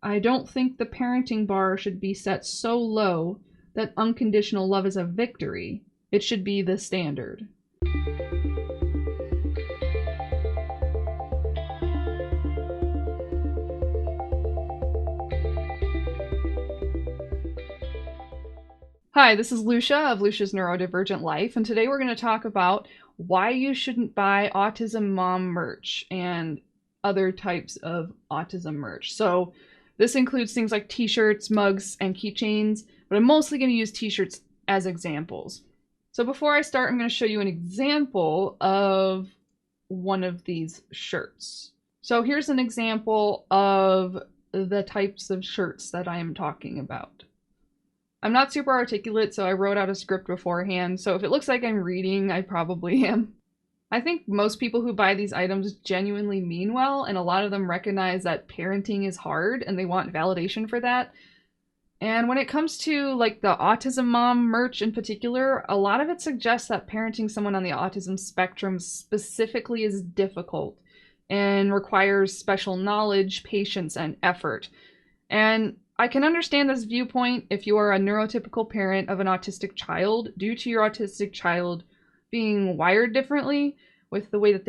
I don't think the parenting bar should be set so low that unconditional love is a victory. It should be the standard. Hi, this is Lucia of Lucia's Neurodivergent Life, and today we're going to talk about why you shouldn't buy Autism Mom merch and other types of autism merch. So this includes things like t-shirts, mugs, and keychains, but I'm mostly going to use t-shirts as examples. So before I start, I'm going to show you an example of one of these shirts. So here's an example of the types of shirts that I am talking about. I'm not super articulate, so I wrote out a script beforehand, so if it looks like I'm reading, I probably am. I think most people who buy these items genuinely mean well, and a lot of them recognize that parenting is hard and they want validation for that. And when it comes to like the Autism Mom merch in particular, a lot of it suggests that parenting someone on the autism spectrum specifically is difficult and requires special knowledge, patience, and effort. And I can understand this viewpoint if you are a neurotypical parent of an autistic child due to your autistic child being wired differently, with the way that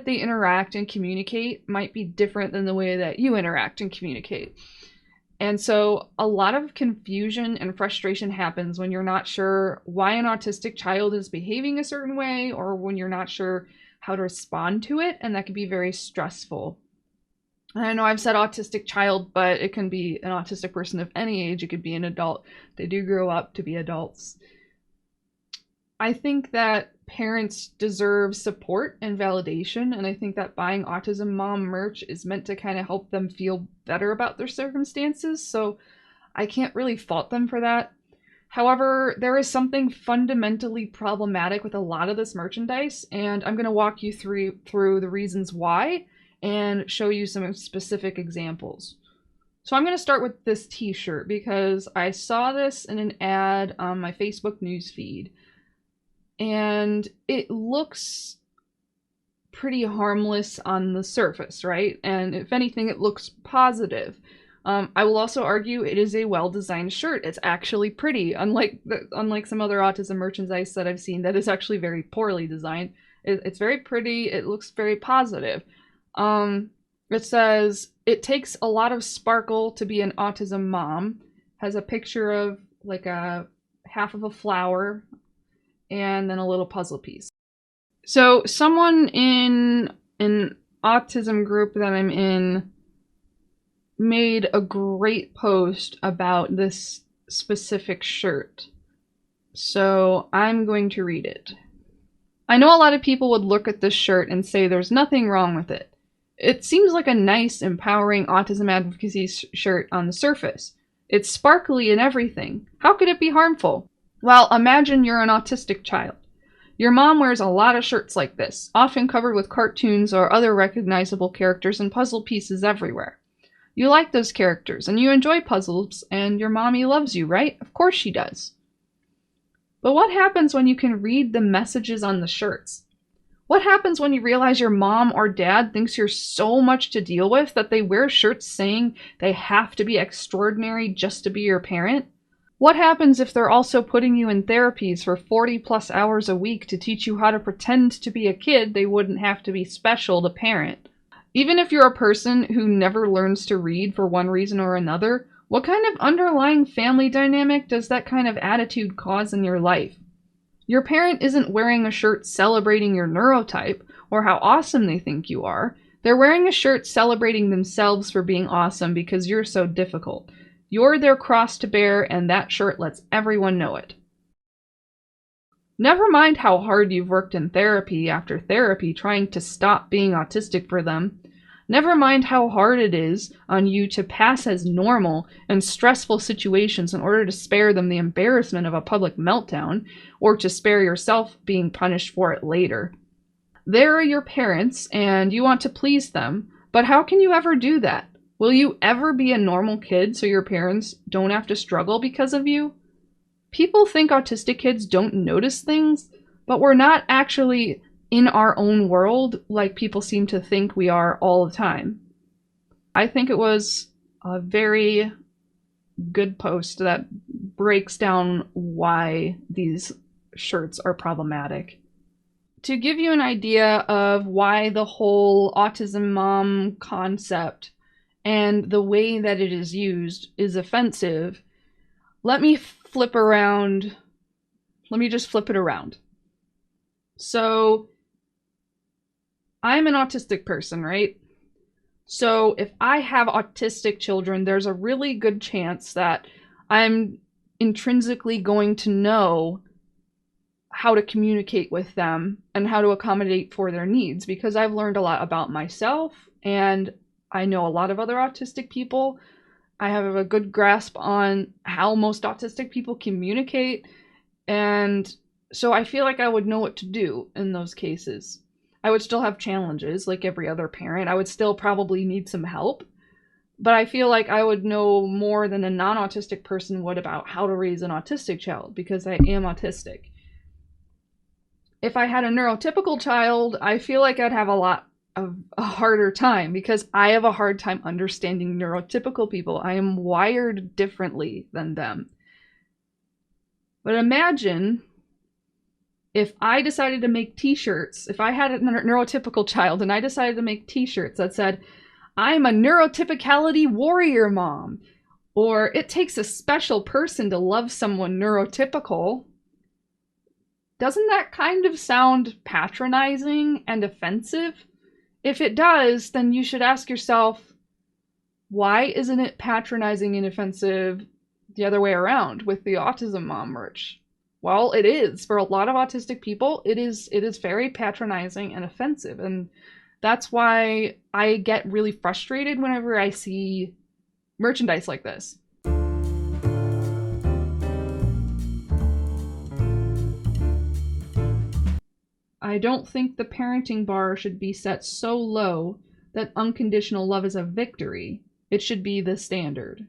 they interact and communicate might be different than the way that you interact and communicate. And so a lot of confusion and frustration happens when you're not sure why an autistic child is behaving a certain way, or when you're not sure how to respond to it, and that can be very stressful. I know I've said autistic child, but it can be an autistic person of any age. It could be an adult. They do grow up to be adults. I think that parents deserve support and validation, and I think that buying Autism Mom merch is meant to kind of help them feel better about their circumstances, so I can't really fault them for that. However, there is something fundamentally problematic with a lot of this merchandise, and I'm going to walk you through the reasons why and show you some specific examples. So I'm going to start with this t-shirt because I saw this in an ad on my Facebook newsfeed, and it looks pretty harmless on the surface, right? And if anything, it looks positive. I will also argue it is a well-designed shirt. It's actually pretty, unlike some other autism merchandise that I've seen that is actually very poorly designed. It's very pretty. It looks very positive. It says, "It takes a lot of sparkle to be an autism mom." Has a picture of like a half of a flower and then a little puzzle piece. So someone in an autism group that I'm in made a great post about this specific shirt. So I'm going to read it. "I know a lot of people would look at this shirt and say there's nothing wrong with it. It seems like a nice, empowering autism advocacy shirt on the surface. It's sparkly and everything. How could it be harmful? Well, imagine you're an autistic child. Your mom wears a lot of shirts like this, often covered with cartoons or other recognizable characters and puzzle pieces everywhere. You like those characters, and you enjoy puzzles, and your mommy loves you, right? Of course she does. But what happens when you can read the messages on the shirts? What happens when you realize your mom or dad thinks you're so much to deal with that they wear shirts saying they have to be extraordinary just to be your parent? What happens if they're also putting you in therapies for 40+ hours a week to teach you how to pretend to be a kid they wouldn't have to be special to parent? Even if you're a person who never learns to read for one reason or another, what kind of underlying family dynamic does that kind of attitude cause in your life? Your parent isn't wearing a shirt celebrating your neurotype or how awesome they think you are. They're wearing a shirt celebrating themselves for being awesome because you're so difficult. You're their cross to bear, and that shirt lets everyone know it. Never mind how hard you've worked in therapy after therapy trying to stop being autistic for them. Never mind how hard it is on you to pass as normal in stressful situations in order to spare them the embarrassment of a public meltdown, or to spare yourself being punished for it later. They're your parents, and you want to please them, but how can you ever do that? Will you ever be a normal kid so your parents don't have to struggle because of you? People think autistic kids don't notice things, but we're not actually in our own world like people seem to think we are all the time. I think it was a very good post that breaks down why these shirts are problematic. To give you an idea of why the whole autism mom concept and the way that it is used is offensive, let me flip around. Let me just flip it around. So, I'm an autistic person, right? So, if I have autistic children, there's a really good chance that I'm intrinsically going to know how to communicate with them and how to accommodate for their needs, because I've learned a lot about myself and I know a lot of other autistic people. I have a good grasp on how most autistic people communicate, and so I feel like I would know what to do in those cases. I would still have challenges like every other parent. I would still probably need some help, but I feel like I would know more than a non-autistic person would about how to raise an autistic child because I am autistic. If I had a neurotypical child, I feel like I'd have a harder time because I have a hard time understanding neurotypical people. I am wired differently than them. But imagine if I decided to make t-shirts, if I had a neurotypical child and I decided to make t-shirts that said, I'm a neurotypicality warrior mom, or it takes a special person to love someone neurotypical. Doesn't that kind of sound patronizing and offensive? If it does, then you should ask yourself, why isn't it patronizing and offensive the other way around with the Autism Mom merch? Well, it is. For a lot of autistic people, it is very patronizing and offensive. And that's why I get really frustrated whenever I see merchandise like this. I don't think the parenting bar should be set so low that unconditional love is a victory. It should be the standard.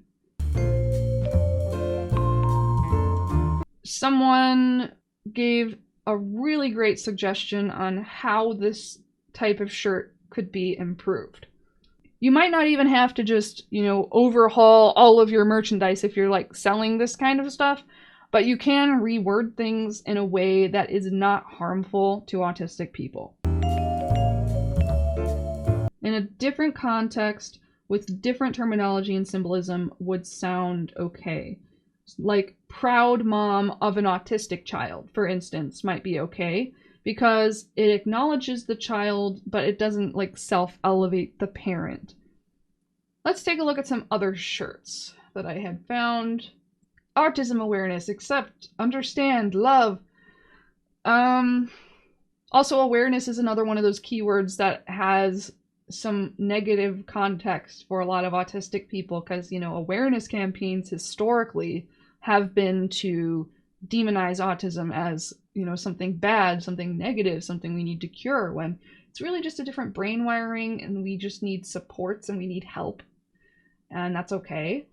Someone gave a really great suggestion on how this type of shirt could be improved. You might not even have to just, overhaul all of your merchandise if you're like selling this kind of stuff, but you can reword things in a way that is not harmful to autistic people. In a different context, with different terminology and symbolism would sound okay. Like proud mom of an autistic child, for instance, might be okay because it acknowledges the child, but it doesn't like self-elevate the parent. Let's take a look at some other shirts that I had found. Autism awareness, accept, understand, love. Also, awareness is another one of those keywords that has some negative context for a lot of autistic people because, awareness campaigns historically have been to demonize autism as, something bad, something negative, something we need to cure, when it's really just a different brain wiring and we just need supports and we need help. And that's okay.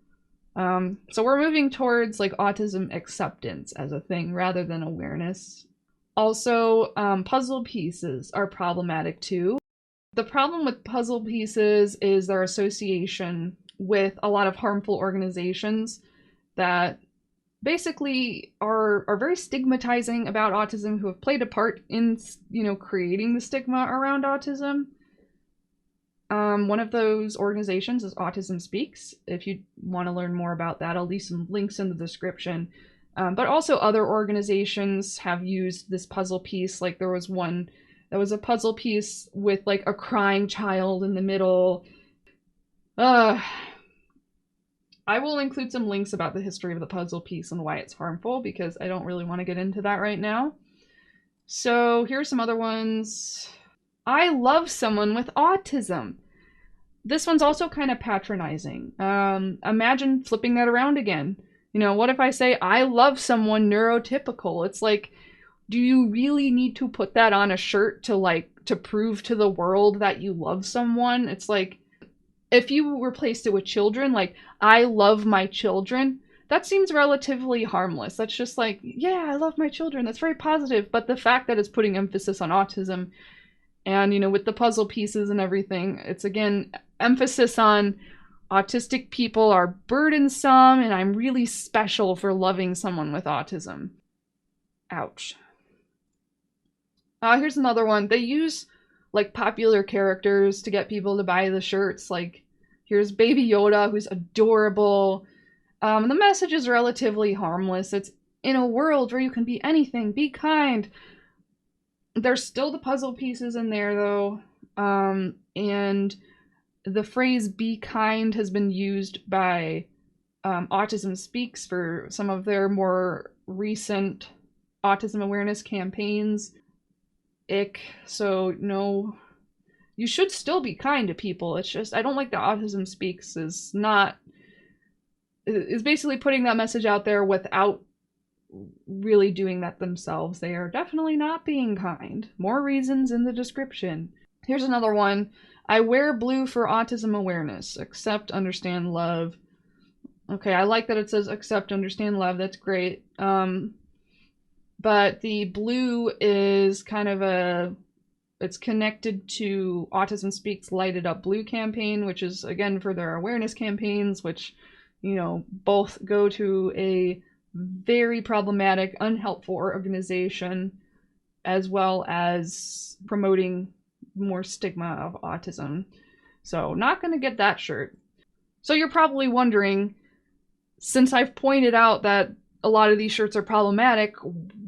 So we're moving towards like autism acceptance as a thing rather than awareness. Also, puzzle pieces are problematic too. The problem with puzzle pieces is their association with a lot of harmful organizations that basically are very stigmatizing about autism, who have played a part in, creating the stigma around autism. One of those organizations is Autism Speaks. If you want to learn more about that, I'll leave some links in the description. But also other organizations have used this puzzle piece. Like there was one that was a puzzle piece with like a crying child in the middle. I will include some links about the history of the puzzle piece and why it's harmful, because I don't really want to get into that right now. So here are some other ones. I love someone with autism. This one's also kind of patronizing. Imagine flipping that around again. What if I say, I love someone neurotypical? It's like, do you really need to put that on a shirt to prove to the world that you love someone? It's like, if you replaced it with children, like, I love my children, that seems relatively harmless. That's just like, yeah, I love my children. That's very positive. But the fact that it's putting emphasis on autism and, with the puzzle pieces and everything, it's again, emphasis on Autistic people are burdensome, and I'm really special for loving someone with autism. Ouch. Here's another one. They use like popular characters to get people to buy the shirts. Like, here's Baby Yoda, who's adorable. The message is relatively harmless. It's in a world where you can be anything, be kind. There's still the puzzle pieces in there, though. And the phrase "be kind" has been used by Autism Speaks for some of their more recent autism awareness campaigns. Ick. So, no, you should still be kind to people. It's just, I don't like that Autism Speaks is basically putting that message out there without really doing that themselves. They are definitely not being kind. More reasons in the description. Here's another one. I wear blue for autism awareness. Accept, understand, love. Okay, I like that it says accept, understand, love. That's great. But the blue is kind of it's connected to Autism Speaks Light It Up Blue campaign, which is, again, for their awareness campaigns, which, both go to a very problematic, unhelpful organization, as well as promoting more stigma of autism. So, not going to get that shirt. So you're probably wondering, since I've pointed out that a lot of these shirts are problematic,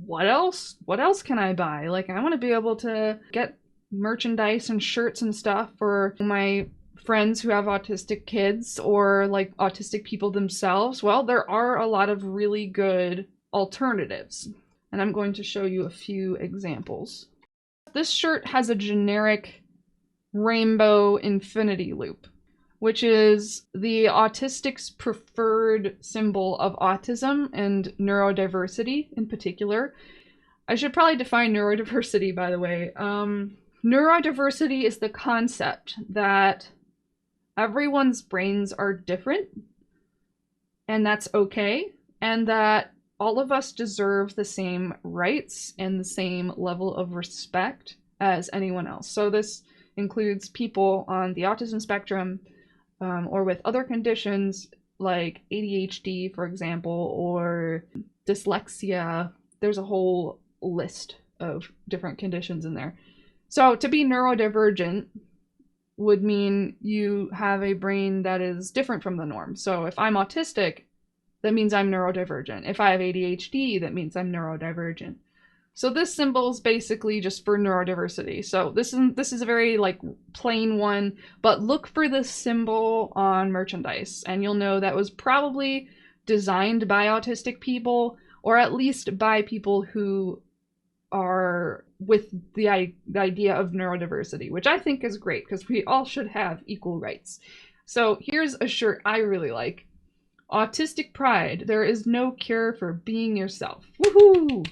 what else can I buy? Like, I want to be able to get merchandise and shirts and stuff for my friends who have autistic kids or like autistic people themselves. Well, there are a lot of really good alternatives, and I'm going to show you a few examples. This shirt has a generic rainbow infinity loop, which is the autistic's preferred symbol of autism and neurodiversity in particular. I should probably define neurodiversity, by the way. Neurodiversity is the concept that everyone's brains are different, and that's okay, and that all of us deserve the same rights and the same level of respect as anyone else. So this includes people on the autism spectrum, or with other conditions like ADHD, for example, or dyslexia. There's a whole list of different conditions in there. So to be neurodivergent would mean you have a brain that is different from the norm. So if I'm autistic, that means I'm neurodivergent. If I have ADHD, that means I'm neurodivergent. So this symbol is basically just for neurodiversity. So this is a very like plain one, but look for this symbol on merchandise and you'll know that was probably designed by autistic people, or at least by people who are with the idea of neurodiversity, which I think is great because we all should have equal rights. So here's a shirt I really like. Autistic pride. There is no cure for being yourself. Woohoo!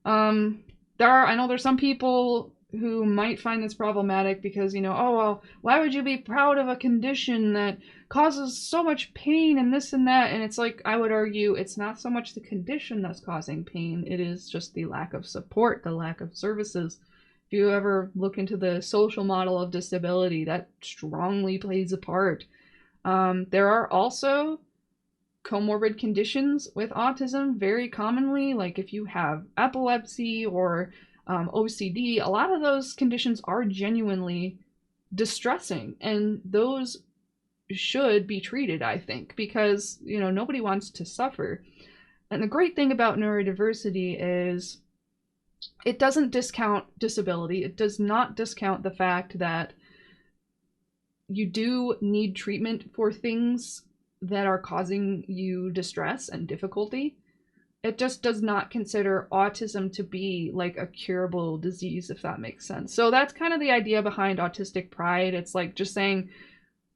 I know there's some people who might find this problematic because, oh, well, why would you be proud of a condition that causes so much pain and this and that? And it's like, I would argue it's not so much the condition that's causing pain. It is just the lack of support, the lack of services. If you ever look into the social model of disability, that strongly plays a part. There are also comorbid conditions with autism very commonly, like if you have epilepsy or OCD. A lot of those conditions are genuinely distressing, and those should be treated, I think, because nobody wants to suffer. And the great thing about neurodiversity is it doesn't discount disability. It does not discount the fact that you do need treatment for things that are causing you distress and difficulty. It just does not consider autism to be like a curable disease, if that makes sense. So that's kind of the idea behind autistic pride. It's like just saying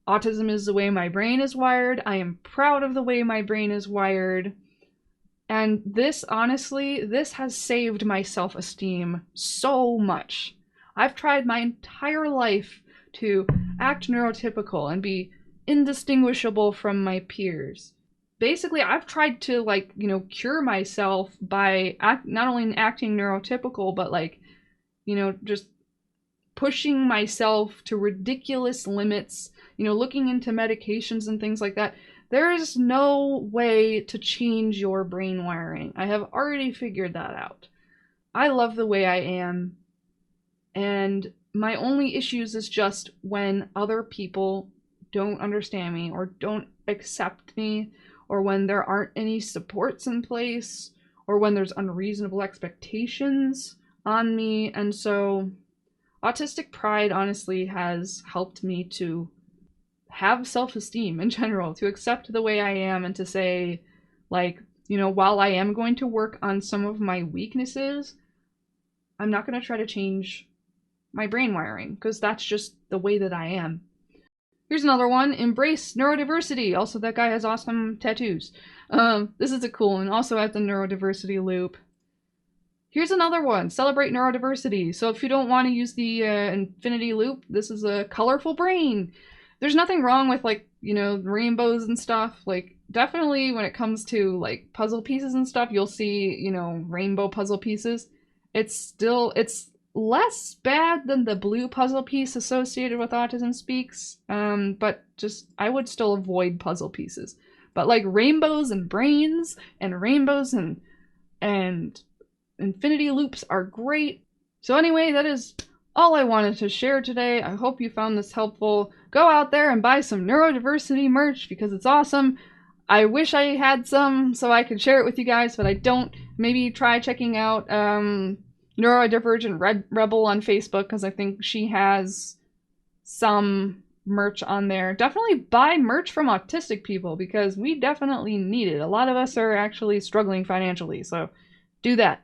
autism is the way my brain is wired. I am proud of the way my brain is wired. And this, honestly, this has saved my self-esteem so much. I've tried my entire life to act neurotypical and be indistinguishable from my peers. Basically, I've tried to cure myself by not only acting neurotypical, but just pushing myself to ridiculous limits, looking into medications and things like that. There is no way to change your brain wiring. I have already figured that out. I love the way I am, and my only issues is just when other people don't understand me or don't accept me, or when there aren't any supports in place, or when there's unreasonable expectations on me. And so autistic pride honestly has helped me to have self-esteem in general, to accept the way I am, and to say, like, while I am going to work on some of my weaknesses, I'm not going to try to change my brain wiring, because that's just the way that I am. Here's another one. Embrace neurodiversity. Also, that guy has awesome tattoos. This is a cool one. Also at the neurodiversity loop. Here's another one. Celebrate neurodiversity. So if you don't want to use the infinity loop, this is a colorful brain. There's nothing wrong with, like, rainbows and stuff. Like, definitely when it comes to, like, puzzle pieces and stuff, you'll see, rainbow puzzle pieces. It's less bad than the blue puzzle piece associated with Autism Speaks, but just, I would still avoid puzzle pieces. But, like, rainbows and brains and rainbows and infinity loops are great. So anyway, that is all I wanted to share today. I hope you found this helpful. Go out there and buy some neurodiversity merch because it's awesome. I wish I had some so I could share it with you guys, but I don't. Maybe try checking out Neurodivergent Rebel on Facebook, because I think she has some merch on there. Definitely buy merch from autistic people, because we definitely need it. A lot of us are actually struggling financially, so do that.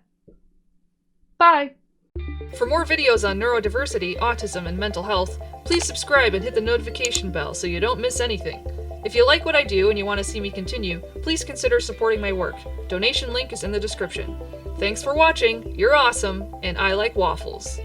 Bye! For more videos on neurodiversity, autism, and mental health, please subscribe and hit the notification bell so you don't miss anything. If you like what I do and you want to see me continue, please consider supporting my work. Donation link is in the description. Thanks for watching, you're awesome, and I like waffles.